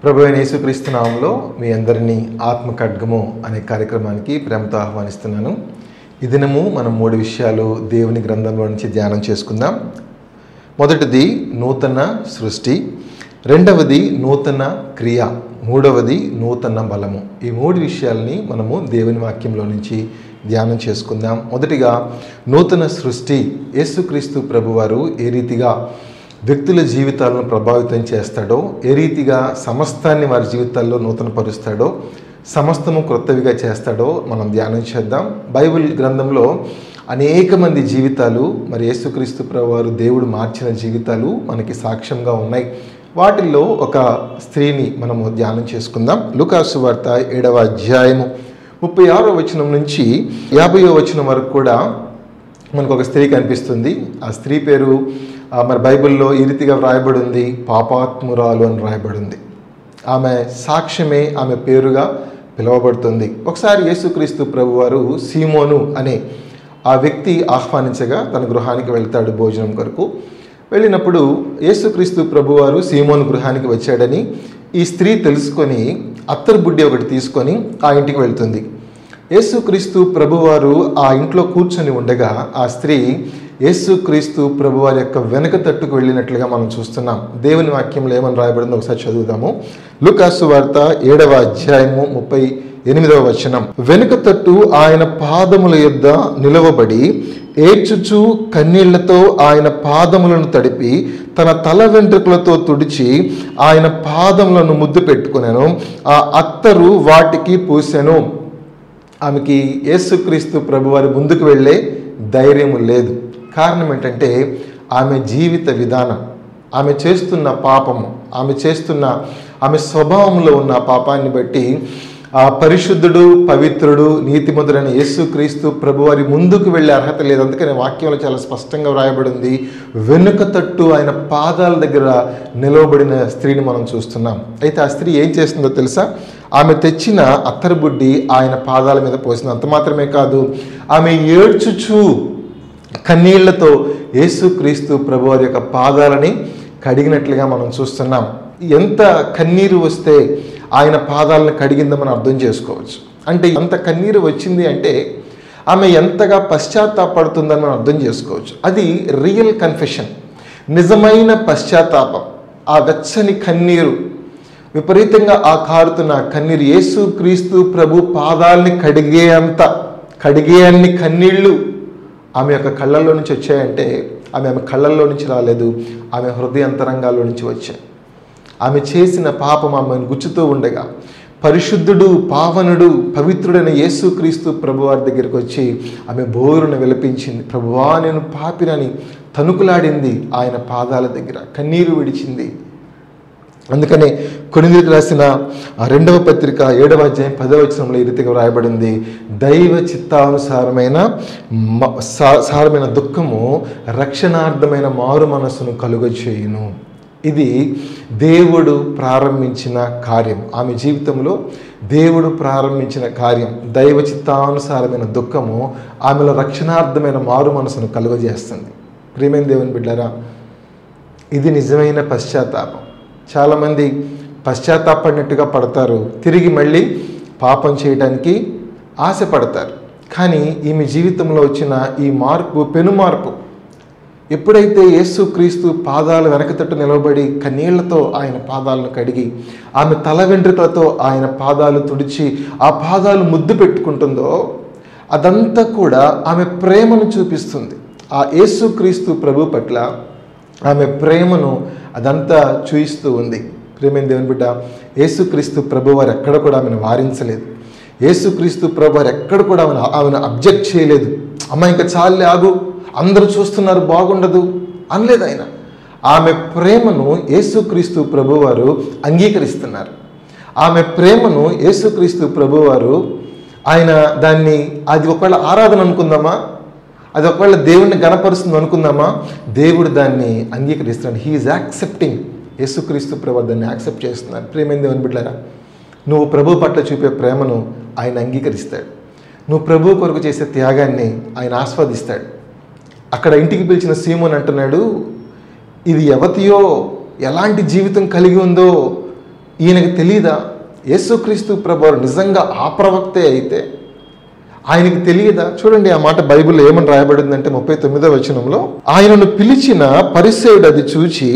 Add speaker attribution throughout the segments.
Speaker 1: ప్రభు అయిన యేసుక్రీస్తు నామములో మీ అందరినీ ఆత్మ ఖడ్గము అనే కార్యక్రమానికి ప్రేమతో ఆహ్వానిస్తున్నాను. ఈ దినము మనం 3 విషయాలు దేవుని గ్రంథంలో నుంచి ధ్యానం చేసుకుందాం. మొదటిది నూతన సృష్టి, రెండవది నూతన క్రియ, మూడవది నూతన బలము. ఈ 3 విషయాలని మనము దేవుని వాక్యంలో నుంచి ధ్యానం చేసుకుందాం. మొదటిగా నూతన సృష్టి. యేసుక్రీస్తు ప్రభువారు ఏ రీతిగా వ్యక్తుల జీవితాలను ప్రభావితం చేస్తాడో, ఏ రీతిగా సమస్తాన్ని వారి జీవితాల్లో నూతనపరుస్తాడో, సమస్తము క్రొత్తవిగా చేస్తాడో మనం ధ్యానం చేద్దాం. బైబిల్ గ్రంథంలో అనేక మంది జీవితాలు, మరి యేసుక్రీస్తు ప్రభువారు దేవుడు మార్చిన జీవితాలు మనకి సాక్ష్యంగా ఉన్నాయి. వాటిల్లో ఒక స్త్రీని మనము ధ్యానం చేసుకుందాం. లూకాసు వార్త 7వ అధ్యాయము 36వ వచనం నుంచి 50వ వచనం వరకు కూడా మనకు ఒక స్త్రీ కనిపిస్తుంది. ఆ స్త్రీ పేరు మరి బైబిల్లో ఈ రీతిగా వ్రాయబడి ఉంది, పాపాత్మురాలు అని వ్రాయబడింది. ఆమె సాక్ష్యమే ఆమె పేరుగా పిలువబడుతుంది. ఒకసారి యేసుక్రీస్తు ప్రభువారు సీమోను అనే ఆ వ్యక్తి ఆహ్వానించగా తన గృహానికి వెళ్తాడు భోజనం కొరకు. వెళ్ళినప్పుడు యేసుక్రీస్తు ప్రభువారు సీమోను గృహానికి వచ్చాడని ఈ స్త్రీ తెలుసుకొని అత్తరు బుడ్డి ఒకటి తీసుకొని ఆ ఇంటికి వెళ్తుంది. యేసుక్రీస్తు ప్రభువారు ఆ ఇంట్లో కూర్చొని ఉండగా ఆ స్త్రీ యేసుక్రీస్తు ప్రభువారి యొక్క వెనుక తట్టుకు వెళ్ళినట్లుగా మనం చూస్తున్నాం. దేవుని వాక్యంలో ఏమని రాయబడిందో ఒకసారి చదువుదాము. లూకాసు వార్త 7వ అధ్యాయము 38వ వచనం. వెనుక తట్టు ఆయన పాదముల యొద్ద నిలవబడి ఏడ్చుచు కన్నీళ్లతో ఆయన పాదములను తడిపి తన తల వెంట్రుకలతో తుడిచి ఆయన పాదములను ముద్దు పెట్టుకునేను. ఆ అత్తరు వాటికి పూసెను. ఆమెకి యేసుక్రీస్తు ప్రభువారి ముందుకు వెళ్ళే ధైర్యం లేదు. కారణం ఏంటంటే ఆమె జీవిత విధానం, ఆమె చేస్తున్న పాపము, ఆమె స్వభావంలో ఉన్న పాపాన్ని బట్టి ఆ పరిశుద్ధుడు, పవిత్రుడు, నీతిమంతుడైన యేసుక్రీస్తు ప్రభువారి ముందుకు వెళ్ళే అర్హత లేదు. అందుకని వాక్యంలో చాలా స్పష్టంగా వ్రాయబడింది, వెనుక తట్టు ఆయన పాదాల దగ్గర నిలవబడిన స్త్రీని మనం చూస్తున్నాం. అయితే ఆ స్త్రీ ఏం చేస్తుందో తెలుసా? ఆమె తెచ్చిన అత్తరు బుడ్డి ఆయన పాదాల మీద పోసింది. అంత మాత్రమే కాదు, ఆమె ఏడ్చుచు కన్నీళ్లతో యేసుక్రీస్తు ప్రభువారి యొక్క పాదాలని కడిగినట్లుగా మనం చూస్తున్నాం. ఎంత కన్నీరు వస్తే ఆయన పాదాలను కడిగిందో మనం అర్థం చేసుకోవచ్చు. అంటే ఎంత కన్నీరు వచ్చింది అంటే ఆమె ఎంతగా పశ్చాత్తాపడుతుందని మనం అర్థం చేసుకోవచ్చు. అది రియల్ కన్ఫెషన్, నిజమైన పశ్చాత్తాపం. ఆ వెచ్చని కన్నీరు, విపరీతంగా ఆ కారుతున్న కన్నీరు, యేసుక్రీస్తు ప్రభు పాదాలని కడిగే అన్ని కన్నీళ్లు ఆమె యొక్క కళ్ళల్లో నుంచి వచ్చాయంటే ఆమె కళ్ళల్లో నుంచి రాలేదు, ఆమె హృదయాంతరంగాల్లో నుంచి వచ్చాయి. ఆమె చేసిన పాపం ఆమెను గుచ్చుతూ ఉండగా పరిశుద్ధుడు, పావనుడు, పవిత్రుడైన యేసుక్రీస్తు ప్రభువారి దగ్గరికి వచ్చి ఆమె బోరును విలపించింది. ప్రభువా, నేను పాపినని తణుకులాడింది. ఆయన పాదాల దగ్గర కన్నీరు విడిచింది. అందుకనే కొరింథీయులకు రాసిన 2వ పత్రిక 7వ అధ్యాయం 10వ వచనంలో ఈ రీతిగా వ్రాయబడింది, దైవ చిత్తానుసారమైన దుఃఖము రక్షణార్థమైన మారు మనస్సును కలుగచేయును. ఇది దేవుడు ప్రారంభించిన కార్యం. ఆమె జీవితంలో దేవుడు ప్రారంభించిన కార్యం. దైవ చిత్తానుసారమైన దుఃఖము ఆమెలో రక్షణార్థమైన మారు మనసును కలుగజేస్తుంది. ప్రియమైన దేవుని బిడ్డలారా, ఇది నిజమైన పశ్చాత్తాపం. చాలామంది పశ్చాత్తాపడినట్టుగా పడతారు, తిరిగి మళ్ళీ పాపం చేయడానికి ఆశపడతారు. కానీ ఈమె జీవితంలో వచ్చిన ఈ మార్పు, పెనుమార్పు, ఎప్పుడైతే యేసుక్రీస్తు పాదాలు వెనకతట్టు నిలబడి కన్నీళ్లతో ఆయన పాదాలను కడిగి ఆమె తల వెంట్రుకలతో ఆయన పాదాలు తుడిచి ఆ పాదాలు ముద్దు పెట్టుకుంటుందో అదంతా కూడా ఆమె ప్రేమను చూపిస్తుంది. ఆ యేసుక్రీస్తు ప్రభు పట్ల ఆమె ప్రేమను అదంతా చూయిస్తూ ఉంది. ప్రేమైన దేవుని బిడ్డ, యేసుక్రీస్తు ప్రభు వారు ఎక్కడ కూడా ఆమెను వారించలేదు. యేసుక్రీస్తు ప్రభు వారు ఎక్కడ కూడా ఆమెను అబ్జెక్ట్ చేయలేదు. అమ్మ ఇంకా చాలే, ఆగు, అందరూ చూస్తున్నారు, బాగుండదు అనలేదు ఆయన. ఆమె ప్రేమను యేసుక్రీస్తు ప్రభువారు అంగీకరిస్తున్నారు. ఆమె ప్రేమను యేసుక్రీస్తు ప్రభువారు ఆయన దాన్ని, అది ఒకవేళ ఆరాధన అనుకుందామా, అది ఒకవేళ దేవుడిని గణపరుస్తుంది అనుకుందామా, దేవుడు దాన్ని అంగీకరిస్తున్నాడు. He's accepting. యేసుక్రీస్తు ప్రభు దాన్ని యాక్సెప్ట్ చేస్తున్నారు. ప్రేమైన దేవుని బిడ్డలారా, నువ్వు ప్రభు పట్ల చూపే ప్రేమను ఆయన అంగీకరిస్తాడు. నువ్వు ప్రభు కొరకు చేసే త్యాగాన్ని ఆయన ఆస్వాదిస్తాడు. అక్కడ ఇంటికి పిలిచిన సీమోన్ అంటున్నాడు, ఇది యవతియో, ఎలాంటి జీవితం కలిగి ఉందో, ఈయనకు తెలియదా యేసుక్రీస్తు ప్రభువారు నిజంగా ఆ ప్రవక్తే అయితే ఆయనకి తెలియదా? చూడండి ఆ మాట బైబిల్లో ఏమని రాయబడిందంటే 39వ వచనంలో, ఆయనను పిలిచిన పరిసయ్యుడు అది చూచి,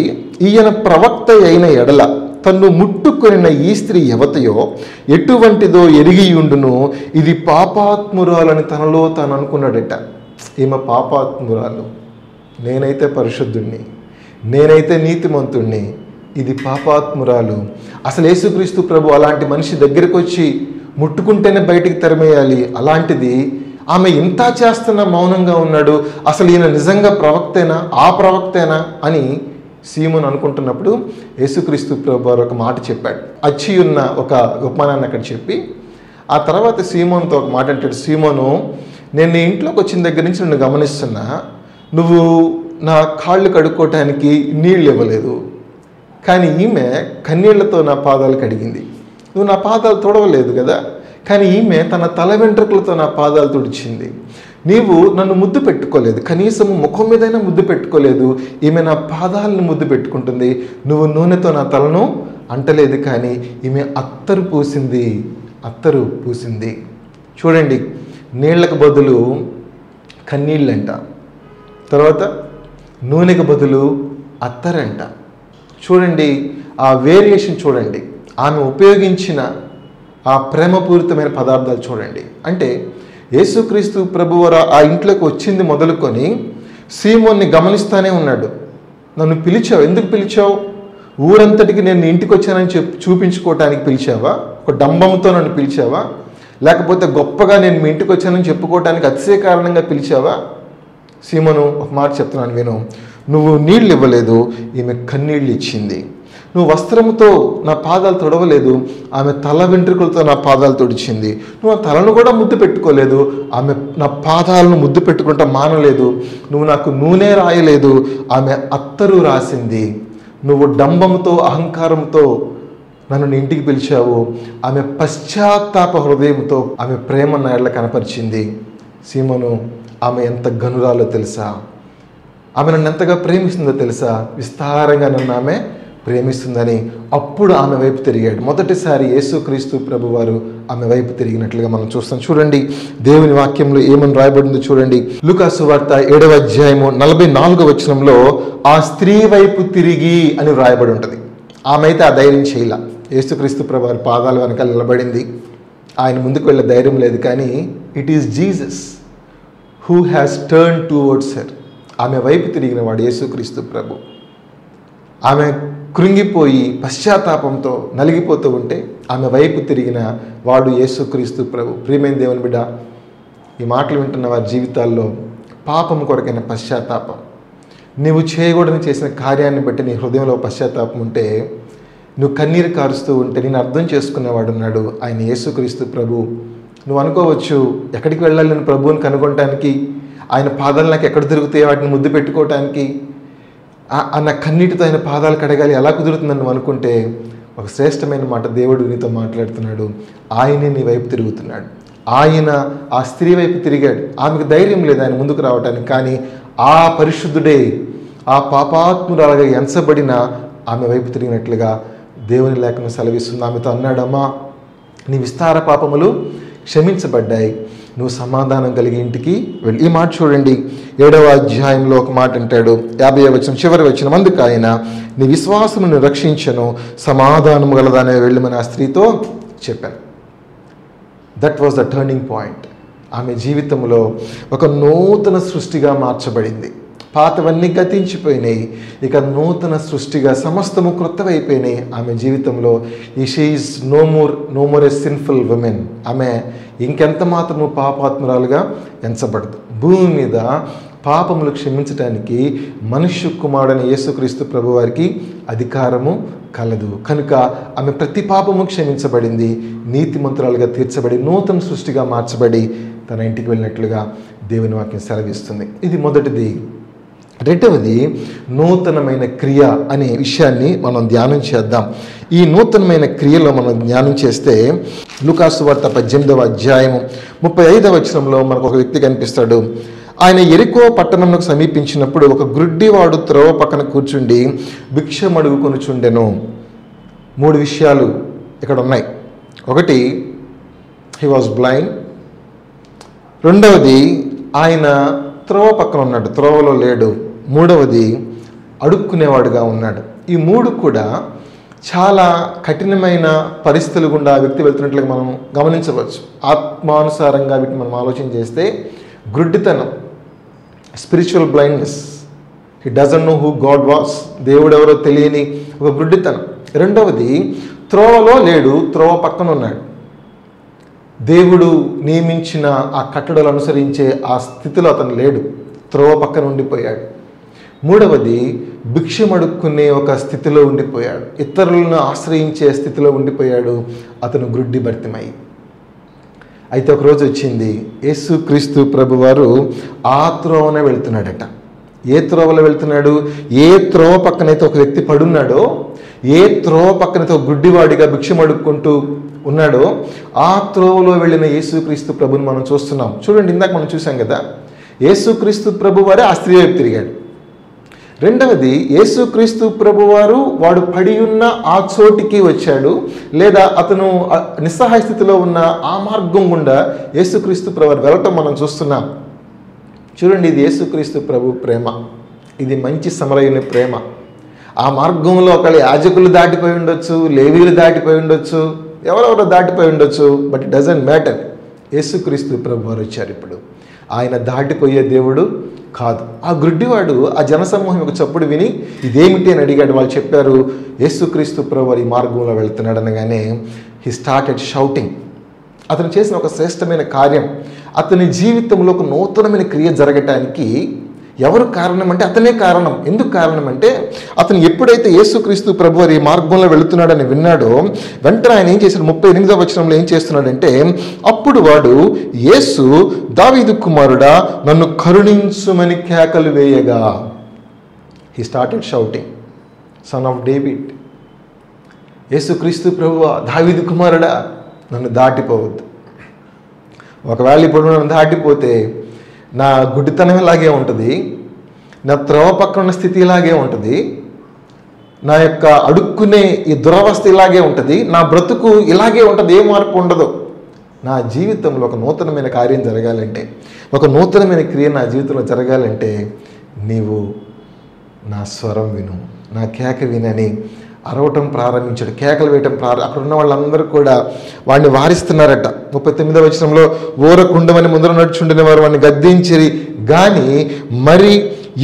Speaker 1: ఈయన ప్రవక్త అయిన ఎడల తన్ను ముట్టుకొనిన ఈ స్త్రీ ఎవతయో ఎటువంటిదో ఎరిగియుండును, ఇది పాపాత్మురాలని తనలో తాను అనుకున్నాడట. ఈమె పాపాత్మురాలు, నేనైతే పరిశుద్ధుణ్ణి, నేనైతే నీతిమంతుణ్ణి, ఇది పాపాత్మురాలు. అసలు యేసుక్రీస్తు ప్రభు అలాంటి మనిషి దగ్గరికి వచ్చి ముట్టుకుంటేనే బయటికి తరిమేయాలి, అలాంటిది ఆమె ఇంత చేస్తున్న మౌనంగా ఉన్నాడు. అసలు ఈయన నిజంగా ప్రవక్తేనా, ఆ ప్రవక్తేనా అని సీమోను అనుకుంటున్నప్పుడు యేసుక్రీస్తు ప్రభు ఒక మాట చెప్పాడు. అచ్చి ఉన్న ఒక ఉపమానాన్ని అక్కడ చెప్పి ఆ తర్వాత సీమోనుతో ఒక మాట అంటాడు, సీమోను, నేను నీ ఇంట్లోకి వచ్చిన దగ్గర నుంచి నిన్ను గమనిస్తున్నా, నువ్వు నా కాళ్ళు కడుక్కోవటానికి నీళ్ళు ఇవ్వలేదు, కానీ ఈమె కన్నీళ్లతో నా పాదాలు కడిగింది. నువ్వు నా పాదాలు తుడవలేదు కదా, కానీ ఈమె తన తల వెంట్రుకలతో నా పాదాలు తుడిచింది. నీవు నన్ను ముద్దు పెట్టుకోలేదు, కనీసం ముఖం మీదైనా ముద్దు పెట్టుకోలేదు, ఈమె నా పాదాలను ముద్దు పెట్టుకుంటుంది. నువ్వు నూనెతో నా తలను అంటలేదు, కానీ ఈమె అత్తరు పూసింది. చూడండి, నీళ్లకు బదులు కన్నీళ్ళంట, తర్వాత నూనెకు బదులు అత్తరంట. చూడండి ఆ వేరియేషన్, చూడండి ఆమె ఉపయోగించిన ఆ ప్రేమపూరితమైన పదార్థాలు చూడండి. అంటే యేసుక్రీస్తు ప్రభువారు ఆ ఇంట్లోకి వచ్చింది మొదలుకొని సీమోన్ని గమనిస్తూనే ఉన్నాడు. నన్ను పిలిచావు, ఎందుకు పిలిచావు? ఊరంతటికి నేను ఇంటికి వచ్చానని చూపించుకోవటానికి పిలిచావా? ఒక డంబంతో నన్ను పిలిచావా? లేకపోతే గొప్పగా నేను మీ ఇంటికి వచ్చానని చెప్పుకోవటానికి అతిశయ కారణంగా పిలిచావా? సీమోను, ఒక మాట చెప్తున్నాను విను. నువ్వు నీళ్ళు ఇవ్వలేదు, ఈమె కన్నీళ్ళు ఇచ్చింది. నువ్వు వస్త్రముతో నా పాదాలు తొడవలేదు, ఆమె తల వెంట్రుకలతో నా పాదాలు తొడిచింది. నువ్వు ఆ తలను కూడా ముద్దు పెట్టుకోలేదు, ఆమె నా పాదాలను ముద్దు పెట్టుకుంటా మానలేదు. నువ్వు నాకు నూనె రాయలేదు, ఆమె అత్తరు రాసింది. నువ్వు డంబంతో అహంకారంతో నన్ను నీ ఇంటికి పిలిచావు, ఆమె పశ్చాత్తాప హృదయంతో ఆమె ప్రేమ నా ఎడల కనపరిచింది. సీమోను, ఆమె ఎంత గనురాలో తెలుసా? ఆమె నన్ను ఎంతగా ప్రేమిస్తుందో తెలుసా? విస్తారంగా నన్ను ఆమె ప్రేమిస్తుందని అప్పుడు ఆమె వైపు తిరిగాడు. మొదటిసారి యేసుక్రీస్తు ప్రభువారు ఆమె వైపు తిరిగినట్లుగా మనం చూస్తాం. చూడండి దేవుని వాక్యంలో ఏమని రాయబడిందో చూడండి. లూకా సువార్త 7వ అధ్యాయము 44వ వచనంలో ఆ స్త్రీ వైపు తిరిగి అని రాయబడి ఉంటుంది. ఆమె అయితే ఆ ధైర్యం చేయలా. యేసుక్రీస్తు ప్రభువారి పాదాల వెనకాల నిలబడింది. ఆయన ముందుకు వెళ్ళే ధైర్యం లేదు. కానీ it is Jesus who has turn towards her. ఆమె వైపు తిరిగిన వాడు యేసుక్రీస్తు ప్రభు. ఆమె కృంగిపోయి పశ్చాత్తాపంతో నలిగిపోతూ ఉంటే ఆమె వైపు తిరిగిన వాడు యేసుక్రీస్తు ప్రభు. ప్రియమైన దేవుని బిడ్డ, ఈ మాటలు వింటున్న వారి జీవితాల్లో పాపం కొరకైన పశ్చాత్తాపం, నీవు చేయకూడని చేసిన కార్యాన్ని బట్టి నీ హృదయంలో పశ్చాత్తాపం ఉంటే, నువ్వు కన్నీరు కారుస్తూ ఉంటే నేను అర్థం చేసుకునేవాడు ఉన్నాడు, ఆయన యేసుక్రీస్తు ప్రభు. నువ్వు అనుకోవచ్చు, ఎక్కడికి వెళ్ళాలి నేను ప్రభువుని కనుగొనటానికి, ఆయన పాదాలు నాకు ఎక్కడ దొరుకుతాయో వాటిని ముద్దు పెట్టుకోవటానికి, అన్న కన్నీటితో ఆయన పాదాలు కడగాలి, ఎలా కుదురుతుందని నువ్వు అనుకుంటే, ఒక శ్రేష్టమైన మాట దేవుడు నీతో మాట్లాడుతున్నాడు. ఆయనే నీ వైపు తిరుగుతున్నాడు. ఆయన ఆ స్త్రీ వైపు తిరిగాడు. ఆమెకు ధైర్యం లేదు ఆయన ముందుకు రావటానికి, కానీ ఆ పరిశుద్ధుడే ఆ పాపాత్మురాలుగా ఎంచబడిన ఆమె వైపు తిరిగినట్లుగా దేవుని లేఖనం సెలవిస్తుంది. ఆమెతో అన్నాడమ్మా, నీ విస్తార పాపములు క్షమించబడ్డాయి, నువ్వు సమాధానం కలిగి ఇంటికి వెళ్ళి. ఈ మాట చూడండి 7వ అధ్యాయంలో ఒక మాట అంటాడు, 50వ వచనం చివరి వచనం, అందుకు ఆయన నీ విశ్వాసమును రక్షించను, సమాధానము గలదానే వెళ్ళమని ఆ స్త్రీతో చెప్పాను. That was the turning point. ఆమె జీవితంలో ఒక నూతన సృష్టిగా మార్చబడింది. పాతవన్నీ గతించిపోయినాయి, ఇక నూతన సృష్టిగా సమస్తము క్రొత్తవైపోయినాయి ఆమె జీవితంలో. She is no more a sinful woman. ఆమె ఇంకెంత మాత్రము పాపాత్మురాలుగా ఎంచబడదు. భూమి మీద పాపములు క్షమించడానికి మనుష్య కుమారుడైన యేసుక్రీస్తు ప్రభు వారికి అధికారము కలదు. కనుక ఆమె ప్రతి పాపము క్షమించబడింది, నీతిమంతురాలుగా తీర్చబడి నూతన సృష్టిగా మార్చబడి తన ఇంటికి వెళ్ళినట్లుగా దేవుని వాక్యం సెలవిస్తుంది. ఇది మొదటిది. రెండవది నూతనమైన క్రియ అనే విషయాన్ని మనం ధ్యానం చేద్దాం. ఈ నూతనమైన క్రియలో మనం ధ్యానం చేస్తే లూకా సువార్త 18వ అధ్యాయము 35వ వచనంలో మనకు ఒక వ్యక్తి కనిపిస్తాడు. ఆయన యెరికో పట్టణంకు సమీపించినప్పుడు ఒక గ్రుడ్డివాడు త్రోవ పక్కన కూర్చుండి భిక్షమడుగుకొనుచుండెను. 3 విషయాలు ఇక్కడ ఉన్నాయి. ఒకటి, హీ వాజ్ బ్లైండ్. రెండవది, ఆయన త్రోవ పక్కన ఉన్నాడు, త్రోవలో లేడు. మూడవది, అడుక్కునేవాడుగా ఉన్నాడు. ఈ 3 కూడా చాలా కఠినమైన పరిస్థితులు గుండా ఆ వ్యక్తి వెళ్తున్నట్లుగా మనం గమనించవచ్చు. ఆత్మానుసారంగా వీటిని మనం ఆలోచన చేస్తే గుడ్డితనం, spiritual blindness, he doesn't know who God was, దేవుడు ఎవరో తెలియని ఒక గుడ్డితనం. రెండవది, త్రోవలో లేడు, త్రోవ పక్కన ఉన్నాడు. దేవుడు నియమించిన ఆ కట్టడలు అనుసరించే ఆ స్థితిలో అతను లేడు, త్రోవ పక్కన ఉండిపోయాడు. మూడవది, భిక్షమడుక్కునే ఒక స్థితిలో ఉండిపోయాడు, ఇతరులను ఆశ్రయించే స్థితిలో ఉండిపోయాడు. అతను గ్రుడ్డి భర్తిమై. అయితే ఒకరోజు వచ్చింది, యేసుక్రీస్తు ప్రభువారు ఆ త్రోవనే వెళ్తున్నాడట. ఏ త్రోవలో వెళ్తున్నాడు? ఏ త్రోవ పక్కనైతే ఒక వ్యక్తి పడున్నాడో, ఏ త్రోవ పక్కనైతే ఒక గుడ్డివాడిగా భిక్షమడుక్కుంటూ ఉన్నాడో, ఆ త్రోవలో వెళ్ళిన యేసుక్రీస్తు ప్రభుని మనం చూస్తున్నాం. చూడండి, ఇందాక మనం చూసాం కదా, యేసుక్రీస్తు ప్రభువారే ఆ స్త్రీ వైపు తిరిగాడు. రెండవది, యేసుక్రీస్తు ప్రభువారు వాడు పడి ఉన్న ఆ చోటికి వచ్చాడు, లేదా అతను నిస్సహాయ స్థితిలో ఉన్న ఆ మార్గం గుండా యేసుక్రీస్తు ప్రభువారు వెళ్ళటం మనం చూస్తున్నాం. చూడండి, ఇది యేసుక్రీస్తు ప్రభు ప్రేమ, ఇది మంచి సమరయుని ప్రేమ. ఆ మార్గంలో ఒకళ్ళు యాజకులు దాటిపోయి ఉండొచ్చు, లేవీలు దాటిపోయి ఉండొచ్చు, ఎవరెవరో దాటిపోయి ఉండొచ్చు, బట్ ఇట్ డజంట్ మ్యాటర్. యేసుక్రీస్తు ప్రభువారు వచ్చారు. ఇప్పుడు ఆయన దాటిపోయే దేవుడు కాదు. ఆ గుడ్డివాడు ఆ జనసమూహం యొక్క చప్పుడు విని ఇదేమిటి అని అడిగాడు. వాళ్ళు చెప్పారు, యేసుక్రీస్తు ప్రభువారు ఈ మార్గంలో వెళ్తున్నాడు అనగానే హీ స్టార్టెడ్ షౌటింగ్. అతను చేసిన ఒక శ్రేష్టమైన కార్యం, అతని జీవితంలో ఒక నూతనమైన క్రియ జరగటానికి ఎవరు కారణం అంటే అతనే కారణం. ఎందుకు కారణం అంటే, అతను ఎప్పుడైతే యేసుక్రీస్తు ప్రభువారు ఈ మార్గంలో వెళుతున్నాడని విన్నాడో, వెంటనే ఆయన ఏం చేశాడు? 38వ వచనంలో ఏం చేస్తున్నాడంటే, అప్పుడు వాడు, యేసు దావీదు కుమారుడా నన్ను కరుణించుమని కేకలు వేయగా, he started shouting, son of David, యేసుక్రీస్తు ప్రభువా, దావీదు కుమారుడా నన్ను దాటిపోవద్దు. ఒకవేళ ఇప్పుడు నన్ను దాటిపోతే నా గుడ్డితనం ఇలాగే ఉంటుంది, నా త్రోవ పక్కన ఉన్న స్థితి ఇలాగే ఉంటుంది, నా యొక్క అడుక్కునే ఈ దురవస్థ ఇలాగే ఉంటుంది, నా బ్రతుకు ఇలాగే ఉంటుంది, ఏ మార్పు ఉండదు. నా జీవితంలో ఒక నూతనమైన కార్యం జరగాలంటే, ఒక నూతనమైన క్రియ నా జీవితంలో జరగాలంటే నీవు నా స్వరం విను, నా కేక వినని అరవటం ప్రారంభించాడు, కేకలు వేయటం అక్కడ ఉన్న వాళ్ళందరూ కూడా వాడిని వారిస్తున్నారట. 39వ వచనంలో, ఊరకుండమని ముందర నడుచుండిన వారు వాడిని గద్దించిరి కానీ మరి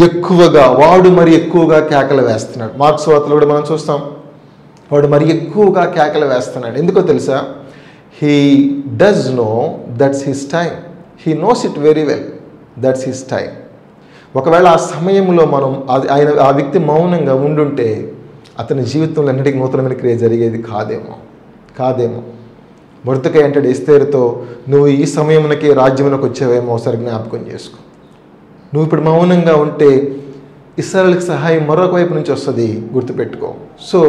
Speaker 1: ఎక్కువగా, వాడు మరి ఎక్కువగా కేకలు వేస్తున్నాడు. మార్క్స్ వార్తలో కూడా మనం చూస్తాం, వాడు మరి ఎక్కువగా కేకలు వేస్తున్నాడు. ఎందుకో తెలుసా? He does know that's his time, he knows it very well, that's his time. ఒకవేళ ఆ సమయంలో మనం ఆ వ్యక్తి మౌనంగా ఉండుంటే అతని జీవితంలో అన్నిటికీ నూతనమైన క్రియ జరిగేది కాదేమో. మొర్దెకై అంటాడు ఎస్తేరుతో, నువ్వు ఈ సమయంలోకి రాజ్యంలోకి వచ్చావేమో ఒకసారి జ్ఞాపకం చేసుకో. నువ్వు ఇప్పుడు మౌనంగా ఉంటే ఇశ్రాయేలుకి సహాయం మరొక వైపు నుంచి వస్తుంది, గుర్తుపెట్టుకో. సో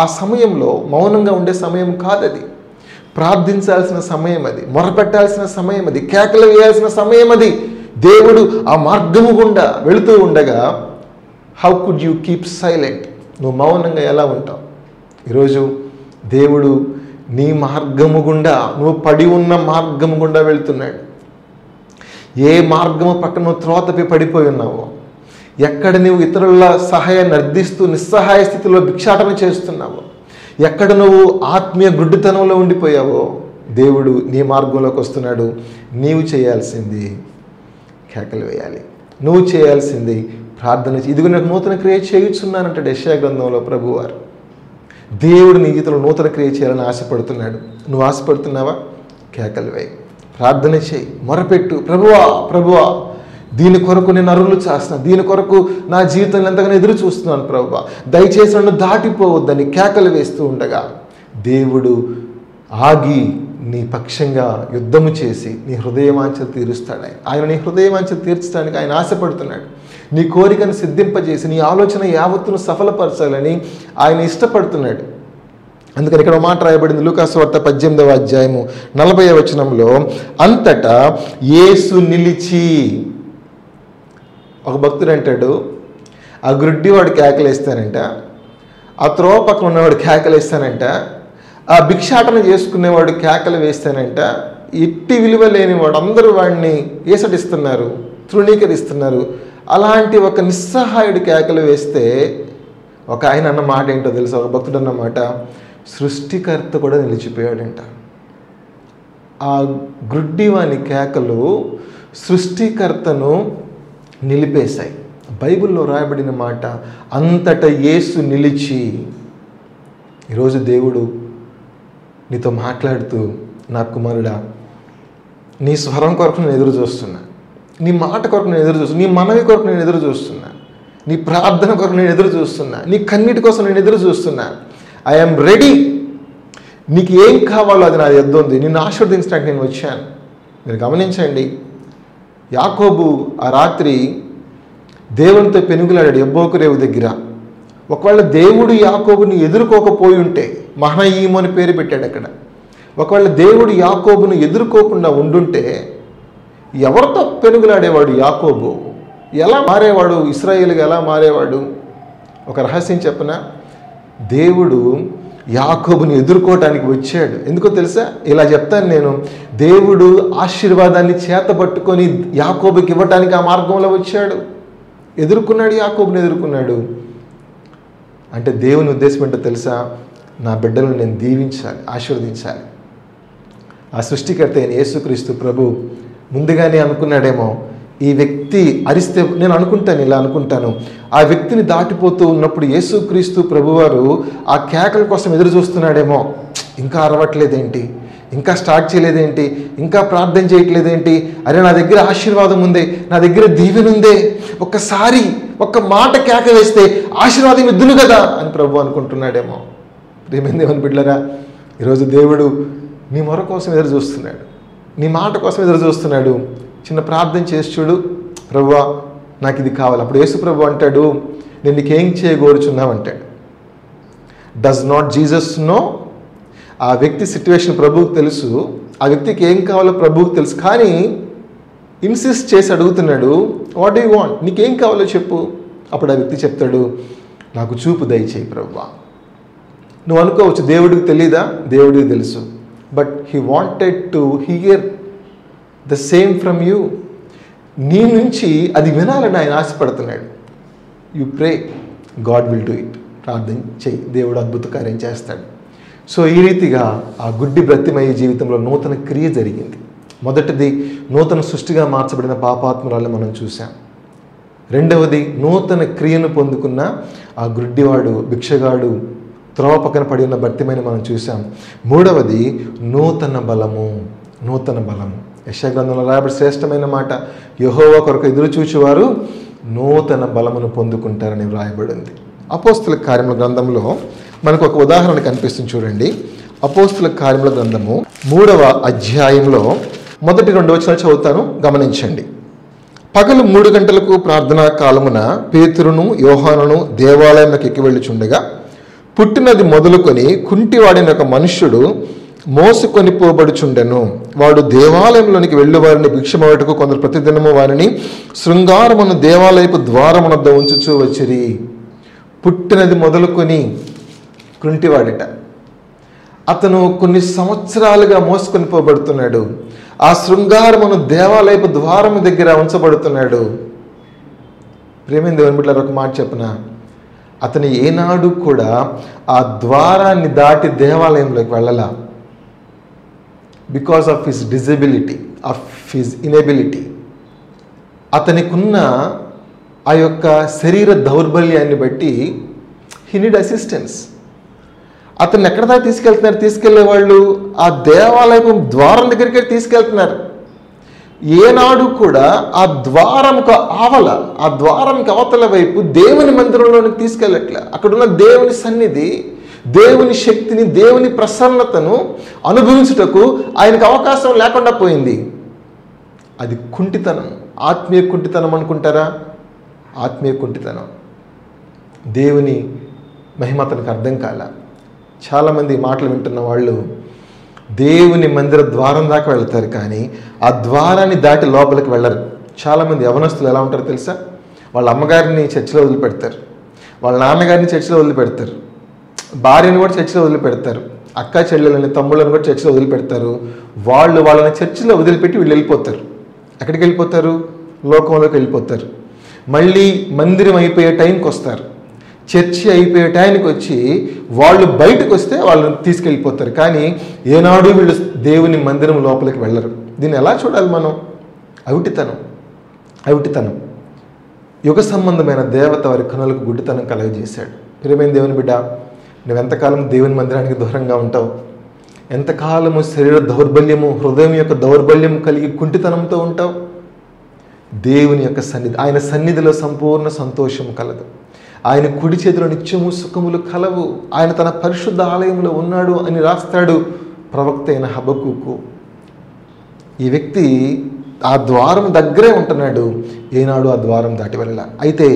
Speaker 1: ఆ సమయంలో మౌనంగా ఉండే సమయం కాదది, ప్రార్థించాల్సిన సమయం అది, మొరపెట్టాల్సిన సమయం అది, కేకలు వేయాల్సిన సమయం అది. దేవుడు ఆ మార్గము గుండా వెళుతూ ఉండగా how could you keep silent? నువ్వు మౌనంగా ఎలా ఉంటావు? ఈరోజు దేవుడు నీ మార్గము గుండా, నువ్వు పడి ఉన్న మార్గము గుండా వెళ్తున్నాడు. ఏ మార్గము పక్కన నువ్వు త్రోతపి పడిపోయి ఉన్నావో, ఎక్కడ నువ్వు ఇతరుల సహాయాన్ని అర్థిస్తూ నిస్సహాయ స్థితిలో భిక్షాటన చేస్తున్నావో, ఎక్కడ నువ్వు ఆత్మీయ గుడ్డితనంలో ఉండిపోయావో, దేవుడు నీ మార్గంలోకి వస్తున్నాడు. నీవు చేయాల్సింది కేకలు వేయాలి, నువ్వు చేయాల్సింది ప్రార్థన. ఇదిగో నాకు నూతన క్రియ చేయుచున్నానంటాడు యెషయా గ్రంథంలో ప్రభువారు. దేవుడు నీ జీవితంలో నూతన క్రియ చేయాలని ఆశపడుతున్నాడు. నువ్వు ఆశపడుతున్నావా? కేకలు వేయి, ప్రార్థన చేయి, మొరపెట్టు. ప్రభువా దీని కొరకు నేను అరువులు చేస్తున్నాను, దీని కొరకు నా జీవితంలో ఎంతగానో ఎదురు చూస్తున్నాను ప్రభువా, దయచేసి నన్ను దాటిపోవద్దని కేకలు వేస్తూ ఉండగా దేవుడు ఆగి నీ పక్షంగా యుద్ధము చేసి నీ హృదయవాంఛలు తీరుస్తాడు. ఆయన నీ హృదయవాంఛలు తీర్చడానికి ఆయన ఆశపడుతున్నాడు. నీ కోరికను సిద్ధింపజేసి నీ ఆలోచన యావత్తును సఫలపరచాలని ఆయన ఇష్టపడుతున్నాడు. అందుకని ఇక్కడ మాట రాయబడింది, లూకాసు వార్త 18వ అధ్యాయము 40వ వచనంలో, అంతటా యేసు నిలిచి. ఒక భక్తుడు అంటాడు, ఆ గుడ్డివాడు కేకలేస్తానంట, ఆ త్రోవ పక్కన ఉన్నవాడు కేకలు వేస్తానంట, ఆ భిక్షాటన చేసుకునేవాడు కేకలు వేస్తానంట, ఎట్టి విలువ లేనివాడు అందరూ వాడిని ఏసటిస్తున్నారు, తృణీకరిస్తున్నారు. అలాంటి ఒక నిస్సహాయుడు కేకలు వేస్తే ఒక ఆయన అన్న మాట ఏంటో తెలుసా? ఒక భక్తుడు అన్న మాట, సృష్టికర్త కూడా నిలిచిపోయాడంట. ఆ గ్రుడ్డివాని కేకలు సృష్టికర్తను నిలిపేశాయి. బైబిల్లో రాయబడిన మాట, అంతటా యేసు నిలిచి. ఈరోజు దేవుడు నీతో మాట్లాడుతూ, నా కుమారుడా, నీ స్వరం కొరకు నేను ఎదురు చూస్తున్నా, నీ మాట కొరకు నేను ఎదురు చూస్తున్నా, నీ మనవి కొరకు నేను ఎదురు చూస్తున్నా, నీ ప్రార్థన కొరకు నేను ఎదురు చూస్తున్నా, నీ కన్నీటి కోసం నేను ఎదురు చూస్తున్నా. I'm ready. నీకు ఏం కావాలో అది నా యొద్ద ఉంది, నిన్ను ఆశీర్వదించడానికి నేను వచ్చాను. మీరు గమనించండి, యాకోబు ఆ రాత్రి దేవునితో పెనుగులాడాడు యబ్బోకు రేవు దగ్గర. ఒకవేళ దేవుడు యాకోబుని ఎదుర్కోకపోయి ఉంటే, మహనయీము అని పేరు పెట్టాడు అక్కడ. ఒకవేళ దేవుడు యాకోబును ఎదుర్కోకుండా ఉండుంటే ఎవరితో పెనుగులాడేవాడు యాకోబు? ఎలా మారేవాడు? ఇశ్రాయేలుగా ఎలా మారేవాడు? ఒక రహస్యం చెప్పనా? దేవుడు యాకోబుని ఎదుర్కోవటానికి వచ్చాడు. ఎందుకో తెలుసా? ఇలా చెప్తాను నేను. దేవుడు ఆశీర్వాదాన్ని చేతబట్టుకొని యాకోబుకి ఇవ్వటానికి ఆ మార్గంలో వచ్చాడు. ఎదుర్కొన్నాడు, యాకోబుని ఎదుర్కొన్నాడు. అంటే దేవుని ఉద్దేశం ఏంటో తెలుసా? నా బిడ్డలను నేను దీవించాలి, ఆశీర్వదించాలి. ఆ సృష్టికర్త అయిన యేసుక్రీస్తు ప్రభు ముందుగానే అనుకున్నాడేమో, ఈ వ్యక్తి అరిస్తే నేను అనుకుంటాను, ఇలా అనుకుంటాను. ఆ వ్యక్తిని దాటిపోతూ ఉన్నప్పుడు యేసుక్రీస్తు ప్రభువారు ఆ కేకల కోసం ఎదురు చూస్తున్నాడేమో. ఇంకా అరవట్లేదేంటి, ఇంకా స్టార్ట్ చేయలేదేంటి, ఇంకా ప్రార్థన చేయట్లేదేంటి, అరే నా దగ్గర ఆశీర్వాదం ఉందే, నా దగ్గర దీవెన ఉందే, ఒక్కసారి ఒక్క మాట కేక వేస్తే ఆశీర్వాదం ఇద్దును కదా అని ప్రభు అనుకుంటున్నాడేమో. ప్రియమైన దేవుని బిడ్డలారా, ఈరోజు దేవుడు నీ మొర కోసం ఎదురు చూస్తున్నాడు, నీ మాట కోసం ఎదురు చూస్తున్నాడు. చిన్న ప్రార్థన చేసి చూడు, ప్రభువా నాకు ఇది కావాలి. అప్పుడు యేసు ప్రభు అంటాడు, నేను నీకేం చేయగోరుచున్నావు అంటాడు. Does not Jesus know? ఆ వ్యక్తి సిచ్యువేషన్ ప్రభువుకు తెలుసు, ఆ వ్యక్తికి ఏం కావాలో ప్రభువుకు తెలుసు. కానీ ఇన్సిస్ట్ చేసి అడుగుతున్నాడు, వాట్ డూ యూ వాంట్? నీకేం కావాలో చెప్పు. అప్పుడు ఆ వ్యక్తి చెప్తాడు, నాకు చూపు దయచేయి ప్రభువా. నువ్వు అనుకోవచ్చు దేవుడికి తెలీదా? దేవుడికి తెలుసు. But he wanted to hear the same from you. నీ నుంచి అది వినాలని ఆయన ఆశపడుతున్నాడు. You pray, God will do it. ప్రార్థన చెయ్యి, దేవుడు అద్భుత కార్యం చేస్తాడు. సో ఈ రీతిగా ఆ గుడ్డి బ్రతిమయ్యే జీవితంలో నూతన క్రియ జరిగింది. మొదటిది, నూతన సృష్టిగా మార్చబడిన పాపాత్మురాలను మనం చూసాం. రెండవది, నూతన క్రియను పొందుకున్న ఆ గుడ్డివాడు, భిక్షగాడు, త్రోవ పక్కన పడి ఉన్న భర్తీమైన మనం చూసాం. మూడవది, నూతన బలము. నూతన బలము. యెషయా గ్రంథంలో రాయబడి శ్రేష్టమైన మాట, యెహోవా కొరకు ఎదురు చూచువారు నూతన బలమును పొందుకుంటారని వ్రాయబడింది. అపోస్తుల కార్యముల గ్రంథంలో మనకు ఒక ఉదాహరణ కనిపిస్తుంది చూడండి. అపోస్తుల కార్యముల గ్రంథము 3వ అధ్యాయంలో మొదటి 2 వచనాలు చదువుతాను, గమనించండి. పగలు 3 గంటలకు ప్రార్థనా కాలమున పేతురును యోహానును దేవాలయంలోకి ఎక్కి వెళ్ళుచుండగా, పుట్టినది మొదలుకొని కుంటివాడిన ఒక మనుష్యుడు మోసుకొని పోబడుచుండెను. వాడు దేవాలయంలోనికి వెళ్ళి వారిని భిక్షమవటకు కొందరు ప్రతిదినము వారిని శృంగారమును దేవాలయపు ద్వారమునద్ద ఉంచుచూ వచ్చిరి. పుట్టినది మొదలుకొని కుంటివాడిట. అతను కొన్ని సంవత్సరాలుగా మోసుకొని పోబడుతున్నాడు. ఆ శృంగారమును దేవాలయపు ద్వారము దగ్గర ఉంచబడుతున్నాడు. ప్రేమైన దేవుని బిడ్డలారా, ఒక మాట చెప్పనా? అతను ఏనాడు కూడా ఆ ద్వారాన్ని దాటి దేవాలయంలోకి వెళ్ళలా. Because of his disability, of his inability. అతనికున్న ఆ యొక్క శరీర దౌర్బల్యాన్ని బట్టి హీ నీడ్ అసిస్టెన్స్. అతన్ని ఎక్కడ దాకా తీసుకెళ్లే వాళ్ళు ఆ దేవాలయం ద్వారం దగ్గరికి తీసుకెళ్తున్నారు. ఏనాడు కూడా ఆ ద్వారంకు ఆవల, ఆ ద్వారంకి అవతల వైపు దేవుని మందిరంలోనికి తీసుకెళ్ళట్లే. అక్కడున్న దేవుని సన్నిధి, దేవుని శక్తిని, దేవుని ప్రసన్నతను అనుభవించుటకు ఆయనకు అవకాశం లేకుండా పోయింది. అది కుంటితనం, ఆత్మీయ కుంటితనం అనుకుంటారా? ఆత్మీయ కుంటితనం. దేవుని మహిమ అతనికి అర్థం కాల. చాలామంది మాటలు వింటున్న వాళ్ళు దేవుని మందిర ద్వారం దాకా వెళ్తారు, కానీ ఆ ద్వారాన్ని దాటి లోపలికి వెళ్ళరు. చాలామంది యవనస్తులు ఎలా ఉంటారో తెలుసా? వాళ్ళ అమ్మగారిని చర్చిలో వదిలిపెడతారు, వాళ్ళ నాన్నగారిని చర్చిలో వదిలిపెడతారు, భార్యను కూడా చర్చిలో వదిలిపెడతారు, అక్క చెల్లెలని తమ్ముళ్ళని కూడా చర్చిలో వదిలిపెడతారు. వాళ్ళని చర్చిలో వదిలిపెట్టి వీళ్ళు వెళ్ళిపోతారు. ఎక్కడికి వెళ్ళిపోతారు? లోకంలోకి వెళ్ళిపోతారు. మళ్ళీ మందిరం అయిపోయే టైంకి వస్తారు. చర్చి అయిపోయే టైంకి వచ్చి వాళ్ళు బయటకు వస్తే వాళ్ళని తీసుకెళ్ళిపోతారు. కానీ ఏనాడు వీళ్ళు దేవుని మందిరం లోపలికి వెళ్ళరు. దీన్ని ఎలా చూడాలి మనం? అవిటితనం. యుగ సంబంధమైన దేవత వారి కనులకు గుడ్డితనం కలుగజేశాడు. ప్రియమైన దేవుని బిడ్డ, నువ్వెంతకాలం దేవుని మందిరానికి దూరంగా ఉంటావు? ఎంతకాలము శరీర దౌర్బల్యము, హృదయం యొక్క దౌర్బల్యం కలిగి కుంటితనంతో ఉంటావు? దేవుని యొక్క సన్నిధి, ఆయన సన్నిధిలో సంపూర్ణ సంతోషము కలదు. ఆయన కుడి చేతిలో నిత్యము సుఖములు కలవు. ఆయన తన పరిశుద్ధ ఆలయంలో ఉన్నాడు అని రాస్తాడు ప్రవక్త అయిన హబక్కూకు. ఈ వ్యక్తి ఆ ద్వారం దగ్గరే ఉంటున్నాడు, ఏనాడు ఆ ద్వారం దాటి వెళ్ళాల. అయితే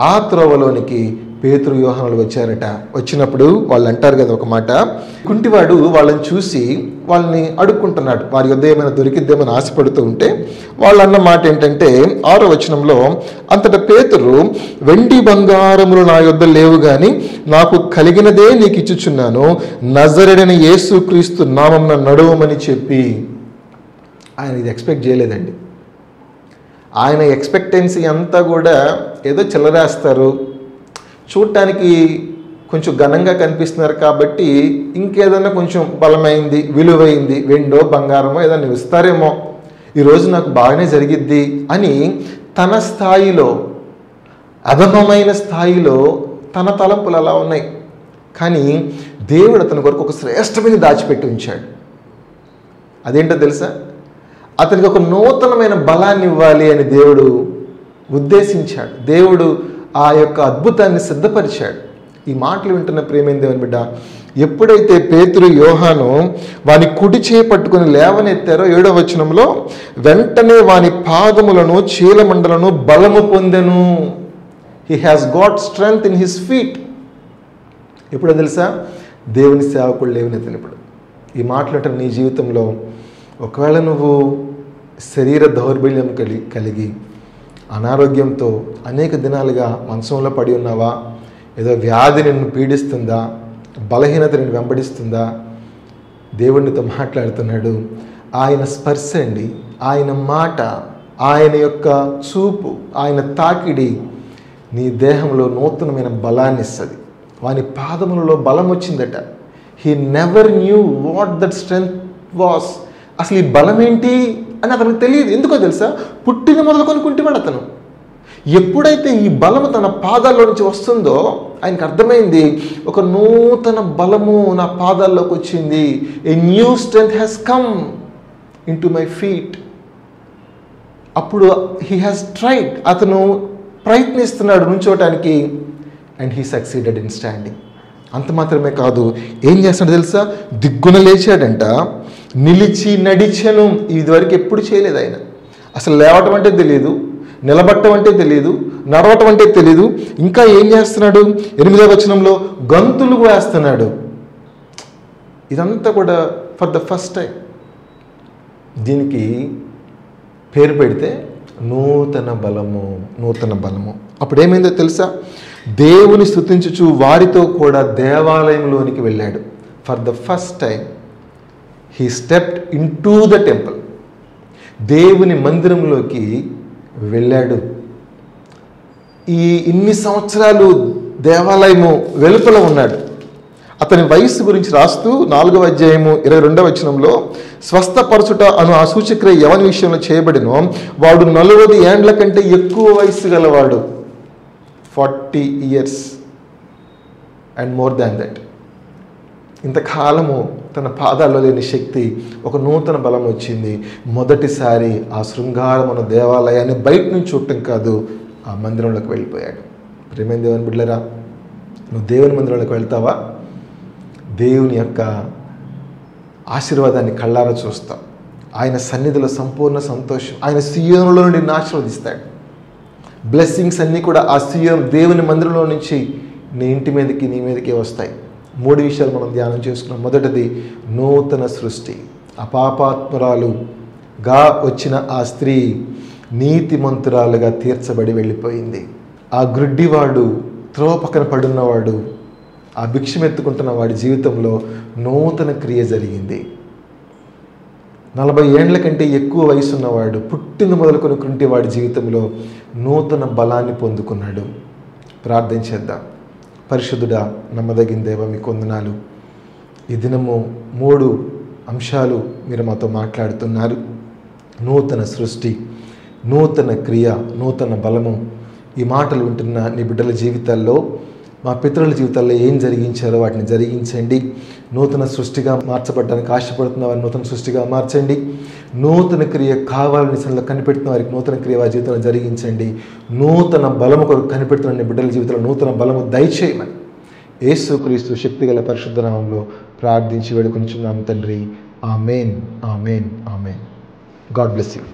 Speaker 1: ఆ త్రోవలోనికి పేతురు యోహానులు వచ్చారట. వచ్చినప్పుడు వాళ్ళు అంటారు కదా ఒక మాట, కుంటివాడు వాళ్ళని చూసి వాళ్ళని అడుక్కుంటున్నాడు, వారి యొద్ద ఏమైనా దొరికిద్దేమని ఆశపడుతూ ఉంటే వాళ్ళు అన్న మాట ఏంటంటే 6వ వచనంలో, అంతటా పేతురు, వెండి బంగారములు నా యొద్ద లేవు గాని నాకు కలిగినదే నీకు ఇచ్చుచున్నాను, నజరేయుడైన యేసుక్రీస్తు నామమున నడువమని చెప్పి. ఆయన ఇది ఎక్స్పెక్ట్ చేయలేదండి. ఆయన ఎక్స్పెక్టెన్సీ అంతా కూడా ఏదో చిల్లరేస్తారు, చూడటానికి కొంచెం ఘనంగా కనిపిస్తున్నారు కాబట్టి ఇంకేదన్నా కొంచెం బలమైంది, విలువైంది, వెండో బంగారమో ఏదన్నా ఇస్తారేమో, ఈరోజు నాకు బాగానే జరిగిద్ది అని తన స్థాయిలో, అధమమైన స్థాయిలో తన తలంపులు అలా ఉన్నాయి. కానీ దేవుడు అతని కొరకు ఒక శ్రేష్టమైన దాచిపెట్టి ఉంచాడు. అదేంటో తెలుసా? అతనికి ఒక నూతనమైన బలాన్ని ఇవ్వాలి అని దేవుడు ఉద్దేశించాడు. దేవుడు ఆ యొక్క అద్భుతాన్ని సిద్ధపరిచాడు. ఈ మాటలు వింటున్న ప్రియమైన దేవుని బిడ్డ, ఎప్పుడైతే పేతురు యోహాను వాని కుడి చేయి పట్టుకుని లేవనెత్తారో 7వ వచనంలో, వెంటనే వాని పాదములను చీలమండలను బలము పొందెను. He has got strength in his feet. ఎప్పుడో తెలుసా? దేవుని సేవకుడు లేవనెత్తినప్పుడు. ఈ మాటలు నీ జీవితంలో ఒకవేళ నువ్వు శరీర దౌర్బల్యం కలిగి అనారోగ్యంతో అనేక దినాలుగా మంచంలో పడి ఉన్నావా? ఏదో వ్యాధి నిన్ను పీడిస్తుందా? బలహీనత నిన్ను వెంబడిస్తుందా? దేవునితో మాట్లాడుతున్నాడు. ఆయన స్పర్శ అండి, ఆయన మాట, ఆయన యొక్క చూపు, ఆయన తాకిడి నీ దేహంలో నూతనమైన బలాన్ని ఇస్తుంది. వాని పాదములలో బలం వచ్చిందట. He never knew what that strength was. అసలు ఈ బలం ఏంటి అని అతనికి తెలియదు. ఎందుకో తెలుసా? పుట్టిన మొదలుకొని కుంటివాడు అతను. ఎప్పుడైతే ఈ బలము తన పాదాల్లో నుంచి వస్తుందో ఆయనకు అర్థమైంది, ఒక నూతన బలము నా పాదాల్లోకి వచ్చింది. A new strength has come in to my feet. అప్పుడు హీ హ్యాస్ ట్రైడ్, అతను ప్రయత్నిస్తున్నాడు నుంచోటానికి, and he succeeded in standing. అంత మాత్రమే కాదు, ఏం చేస్తాడు తెలుసా? దిగ్గున లేచాడంట, నిలిచి నడిచెను. ఇదివరకు ఎప్పుడు చేయలేదు ఆయన. అసలు లేవటం అంటే తెలియదు, నిలబట్టం అంటే తెలియదు, నడవటం అంటే తెలియదు. ఇంకా ఏం చేస్తున్నాడు? 8వ వచనంలో గంతులు వేస్తున్నాడు. ఇదంతా కూడా ఫర్ ద ఫస్ట్ టైం. దీనికి పేరు పెడితే నూతన బలము. అప్పుడు ఏమైందో తెలుసా? దేవుని స్తుతించుచు వారితో కూడా దేవాలయంలోనికి వెళ్ళాడు. For the first time he stepped in to the temple. దేవుని మందిరంలోకి వెళ్ళాడు. ఇన్ని సంవత్సరాలు దేవాలయము వెలుపల ఉన్నాడు. అతని వయస్సు గురించి రాస్తూ 4వ అధ్యాయము 22వ వచనంలో, స్వస్థపరచుట అను ఆ సూచక్రియ ఎవరి విషయంలో చేయబడినో వాడు 40 ఏండ్ల కంటే ఎక్కువ వయస్సు గలవాడు. 40 years and more than that. ఇంతకాలము తన పాదాల్లో లేని శక్తి, ఒక నూతన బలం వచ్చింది. మొదటిసారి ఆ శృంగారమున దేవాలయాన్ని బయట నుంచి చూడటం కాదు, ఆ మందిరంలోకి వెళ్ళిపోయాడు. ప్రియమైన దేవుని బిడ్డలారా, నువ్వు దేవుని మందిరంలోకి వెళ్తావా? దేవుని యొక్క ఆశీర్వాదాన్ని కళ్ళారా చూస్తావు. ఆయన సన్నిధిలో సంపూర్ణ సంతోషం. ఆయన సీయోనులో నుండి నిన్ను ఆశీర్వదిస్తాడు. బ్లెస్సింగ్స్ అన్నీ కూడా ఆ సీయోను దేవుని మందిరంలో నుంచి నీ ఇంటి మీదకి, నీ మీదకి వస్తాయి. 3 విషయాలు మనం ధ్యానం చేసుకున్నాం. మొదటిది, నూతన సృష్టి. అపాపాత్మురాలుగా వచ్చిన ఆ స్త్రీ నీతిమంతురాలుగా తీర్చబడి వెళ్ళిపోయింది. ఆ గ్రుడ్డివాడు, త్రోవ పక్కన పడున్నవాడు, ఆ భిక్షం ఎత్తుకుంటున్న వాడి జీవితంలో నూతన క్రియ జరిగింది. 40 ఏండ్ల కంటే ఎక్కువ వయసు ఉన్నవాడు పుట్టిన మొదలుకొని కుంటే వాడి జీవితంలో నూతన బలాన్ని పొందుకున్నాడు. ప్రార్థన చేద్దాం. పరిశుద్ధుడా, నమ్మదగిన దేవ, మీకు వందనాలు. ఈ దినము 3 అంశాలు మీరు మాతో మాట్లాడుతున్నారు. నూతన సృష్టి, నూతన క్రియ, నూతన బలము. ఈ మాటలు వింటున్న నీ బిడ్డల జీవితాల్లో, మా పితరుల జీవితాల్లో ఏం జరిగించారో వాటిని జరిగించండి. నూతన సృష్టిగా మార్చబడడానికి ఆశపడుతున్న వారిని నూతన సృష్టిగా మార్చండి. నూతన క్రియ కావాలని సన్నిధిలో కనిపెడుతున్న వారికి నూతన క్రియ వారి జీవితంలో జరిగించండి. నూతన బలము కొరకు కనిపెడుతున్న నీ బిడ్డల జీవితంలో నూతన బలము దయచేయమని యేసుక్రీస్తు శక్తిగల పరిశుద్ధ నామములో ప్రార్థించి వేడుకొనుచున్నాము తండ్రి. ఆమేన్, ఆమేన్, ఆమేన్. God bless you.